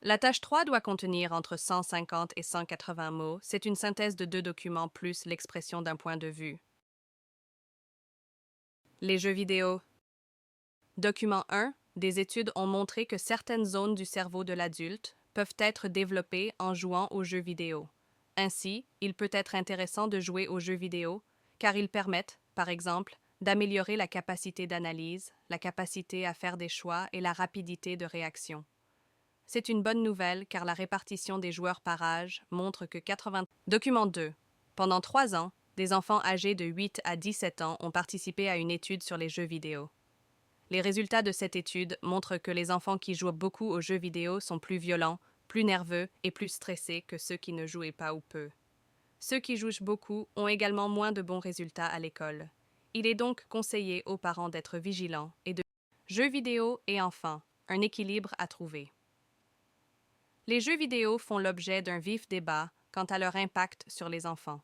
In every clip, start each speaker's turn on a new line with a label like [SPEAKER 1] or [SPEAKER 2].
[SPEAKER 1] La tâche 3 doit contenir entre 150 et 180 mots. C'est une synthèse de deux documents plus l'expression d'un point de vue. Les jeux vidéo. Document 1. Des études ont montré que certaines zones du cerveau de l'adulte peuvent être développées en jouant aux jeux vidéo. Ainsi, il peut être intéressant de jouer aux jeux vidéo car ils permettent, par exemple, d'améliorer la capacité d'analyse, la capacité à faire des choix et la rapidité de réaction. C'est une bonne nouvelle car la répartition des joueurs par âge montre que 80... Document 2. Pendant 3 ans, des enfants âgés de 8 à 17 ans ont participé à une étude sur les jeux vidéo. Les résultats de cette étude montrent que les enfants qui jouent beaucoup aux jeux vidéo sont plus violents, plus nerveux et plus stressés que ceux qui ne jouaient pas ou peu. Ceux qui jouent beaucoup ont également moins de bons résultats à l'école. Il est donc conseillé aux parents d'être vigilants et de... Jeux vidéo et enfin, un équilibre à trouver. Les jeux vidéo font l'objet d'un vif débat quant à leur impact sur les enfants.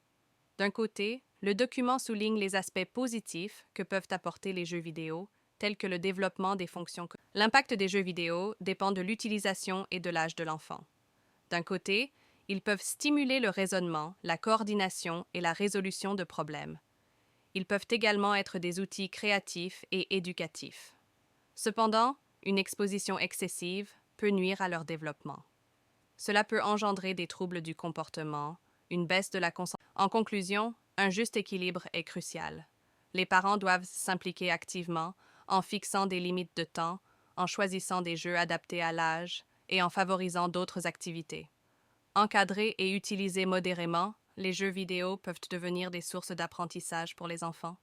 [SPEAKER 1] D'un côté, le document souligne les aspects positifs que peuvent apporter les jeux vidéo, tels que le développement des fonctions. L'impact des jeux vidéo dépend de l'utilisation et de l'âge de l'enfant. D'un côté, ils peuvent stimuler le raisonnement, la coordination et la résolution de problèmes. Ils peuvent également être des outils créatifs et éducatifs. Cependant, une exposition excessive peut nuire à leur développement. Cela peut engendrer des troubles du comportement, une baisse de la concentration. En conclusion, un juste équilibre est crucial. Les parents doivent s'impliquer activement en fixant des limites de temps, en choisissant des jeux adaptés à l'âge et en favorisant d'autres activités. Encadrés et utilisés modérément, les jeux vidéo peuvent devenir des sources d'apprentissage pour les enfants.